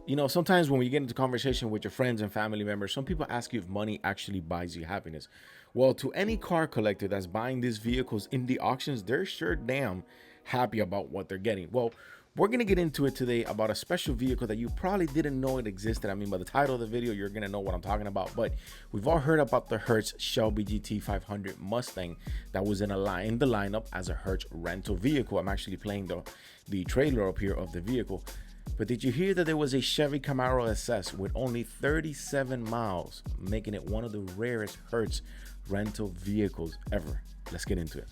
You know, sometimes when we get into conversation with your friends and family members, some people ask you if money actually buys you happiness. Well, to any car collector that's buying these vehicles in the auctions, they're sure damn happy about what they're getting. Well, we're going to get into it today about a special vehicle that you probably didn't know it existed. I mean, by the title of the video, you're going to know what I'm talking about. But we've all heard about the Hertz Shelby GT 500 Mustang that was in the lineup as a Hertz rental vehicle. I'm actually playing the trailer up here of the vehicle. But did you hear that there was a Chevy Camaro SS with only 37 miles, making it one of the rarest Hertz rental vehicles ever? Let's get into it.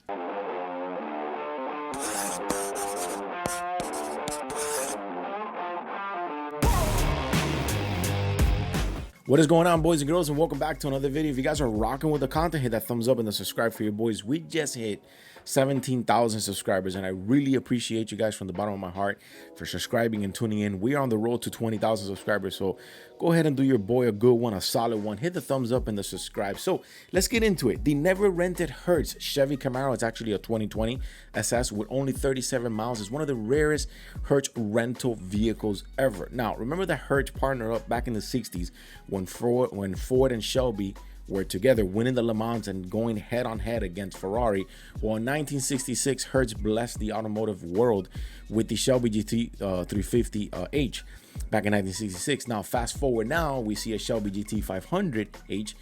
What is going on, boys and girls, and welcome back to another video. If you guys are rocking with the content, hit that thumbs up and the subscribe for your boys. We just hit 17,000 subscribers, and I really appreciate you guys from the bottom of my heart for subscribing and tuning in. We are on the road to 20,000 subscribers, so go ahead and do your boy a good one, a solid one. Hit the thumbs up and the subscribe. So let's get into it. The never rented Hertz Chevy Camaro, it's actually a 2020 SS with only 37 miles. It's one of the rarest Hertz rental vehicles ever. Now, remember that Hertz partnered up back in the 60s when Ford and Shelby were together, winning the Le Mans and going head-on-head against Ferrari. Well, in 1966, Hertz blessed the automotive world with the Shelby GT 350H back in 1966. Now, fast forward now, we see a Shelby GT 500H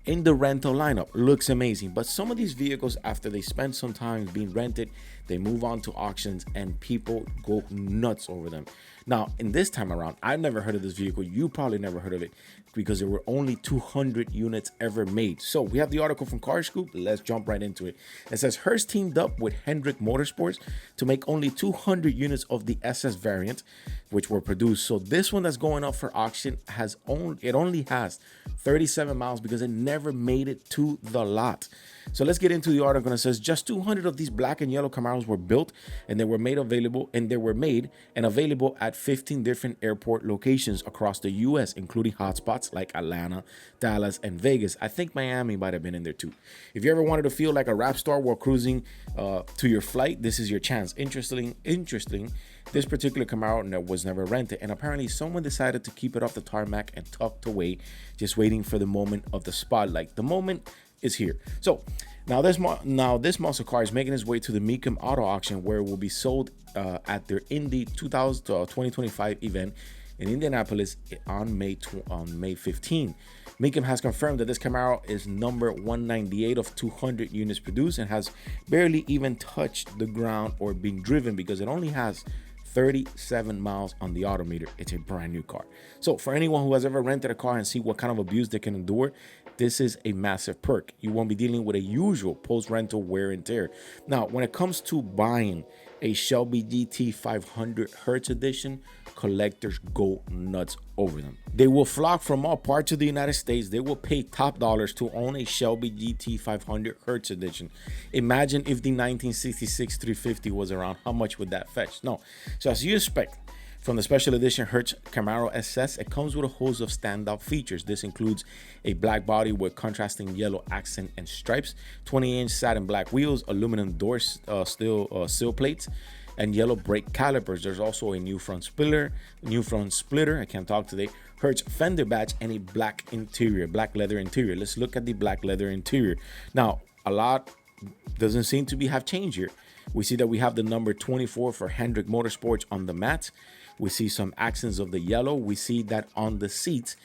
in the rental lineup. Looks amazing, but some of these vehicles, after they spend some time being rented, they move on to auctions and people go nuts over them. Now, in this time around, I've never heard of this vehicle. You probably never heard of it because there were only 200 units ever made. So we have the article from Car Scoop. Let's jump right into it. It says Hertz teamed up with Hendrick Motorsports to make only 200 units of the SS variant, which were produced. So this one that's going up for auction only has 37 miles because it never made it to the lot. So let's get into the article. It says just 200 of these black and yellow Camaros were built, and they were made and available at 15 different airport locations across the US, including hotspots like Atlanta, Dallas, and Vegas. I think Miami might have been in there too. If you ever wanted to feel like a rap star while cruising to your flight, this is your chance. Interesting. This particular Camaro was never rented, and apparently someone decided to keep it off the tarmac and tucked away, just waiting for the moment of the spotlight. The moment is here. So now this muscle car is making its way to the Mecum Auto Auction, where it will be sold at their Indy 2025 event in Indianapolis on May 15. Mecum has confirmed that this Camaro is number 198 of 200 units produced and has barely even touched the ground or been driven because it only has 37 miles on the odometer. It's a brand new car. So for anyone who has ever rented a car and see what kind of abuse they can endure, this is a massive perk. You won't be dealing with a usual post-rental wear and tear. Now, when it comes to buying a Shelby GT 500 Hertz Edition, collectors go nuts over them. They will flock from all parts of the United States. They will pay top dollars to own a Shelby GT 500 Hertz Edition. Imagine if the 1966 350 was around. How much would that fetch? No. So as you expect, from the special edition Hertz Camaro SS, it comes with a host of standout features. This includes a black body with contrasting yellow accent and stripes, 20-inch satin black wheels, aluminum door sill plates, and yellow brake calipers. There's also a new front splitter. I can't talk today. Hertz fender badge and a black leather interior. Let's look at the black leather interior. Now, a lot doesn't seem to have changed here. We see that we have the number 24 for Hendrick Motorsports on the mats. We see some accents of the yellow. We see that on the seats,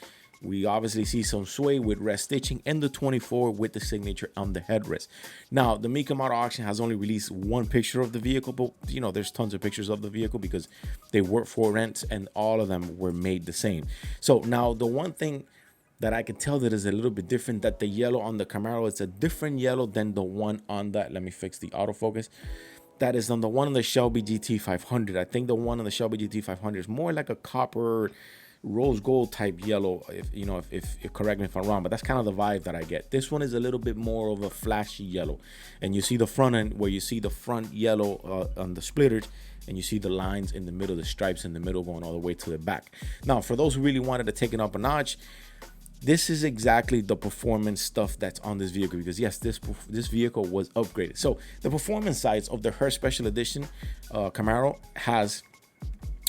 we obviously see some sway with rest stitching, and the 24 with the signature on the headrest. Now, the Mecum Auto Auction has only released one picture of the vehicle, but you know, there's tons of pictures of the vehicle because they were for rent and all of them were made the same. So now the one thing that I can tell that is a little bit different, that the yellow on the Camaro is a different yellow than the one on that. Let me fix the autofocus. That is on the one on the Shelby GT 500. I think the one on the Shelby GT 500 is more like a copper rose gold type yellow, if correct me if I'm wrong, but that's kind of the vibe that I get. This one is a little bit more of a flashy yellow, and you see the front end where you see the front yellow on the splitters, and you see the lines in the middle, the stripes in the middle going all the way to the back. Now, for those who really wanted to take it up a notch, this is exactly the performance stuff that's on this vehicle, because yes, this vehicle was upgraded. So the performance sides of the Hertz Special Edition Camaro has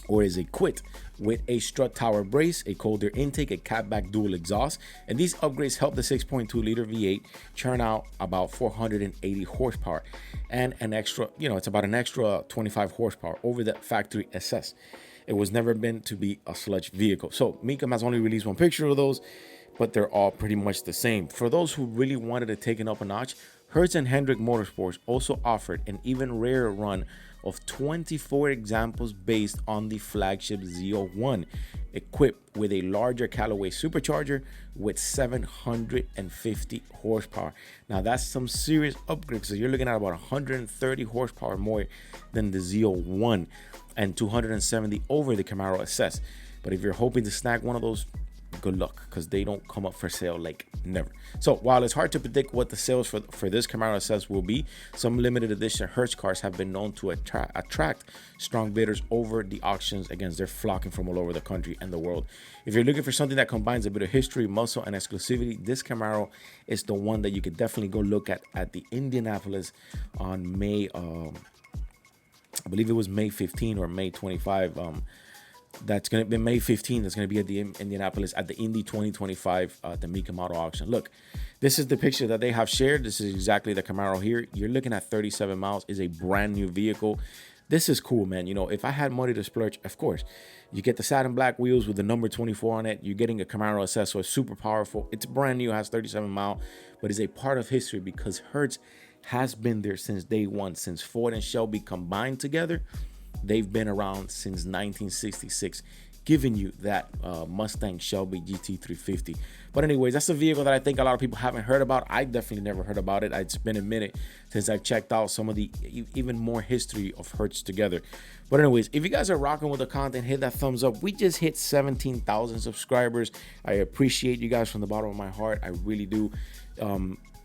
or is equipped with a strut tower brace, a cold air intake, a catback dual exhaust, and these upgrades help the 6.2-liter V8 churn out about 480 horsepower and an extra, it's about an extra 25 horsepower over the factory SS. It was never meant to be a sludge vehicle. So Mecum has only released one picture of those, but they're all pretty much the same. For those who really wanted to take it up a notch, Hertz and Hendrick Motorsports also offered an even rarer run of 24 examples based on the flagship Z01, equipped with a larger Callaway supercharger with 750 horsepower. Now that's some serious upgrades. So you're looking at about 130 horsepower more than the Z01 and 270 over the Camaro SS. But if you're hoping to snag one of those, good luck, because they don't come up for sale like never. So while it's hard to predict what the sales for this Camaro SS will be, some limited edition Hertz cars have been known to attract strong bidders over the auctions. Again, they're flocking from all over the country and the world. If you're looking for something that combines a bit of history, muscle, and exclusivity, this Camaro is the one that you could definitely go look at the Indianapolis on May, I believe it was May 15 or May 25. That's going to be May 15. That's going to be at the Indianapolis at the Indy 2025, the Mecum Auto Auction. Look, this is the picture that they have shared. This is exactly the Camaro here. You're looking at 37 miles. Is a brand new vehicle. This is cool, man. If I had money to splurge, of course, you get the satin black wheels with the number 24 on it. You're getting a Camaro SS, so it's super powerful. It's brand new, has 37 miles, but is a part of history because Hertz has been there since day one, since Ford and Shelby combined together. They've been around since 1966, giving you that Mustang Shelby GT350. But anyways, that's a vehicle that I think a lot of people haven't heard about. I definitely never heard about it. It's been a minute since I've checked out some of the even more history of Hertz together. But anyways, if you guys are rocking with the content, hit that thumbs up. We just hit 17,000 subscribers. I appreciate you guys from the bottom of my heart. I really do.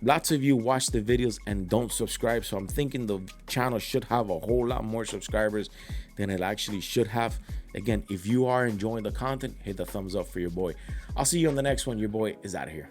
Lots of you watch the videos and don't subscribe, so I'm thinking the channel should have a whole lot more subscribers than it actually should have. Again, if you are enjoying the content, hit the thumbs up for your boy. I'll see you on the next one. Your boy is out of here.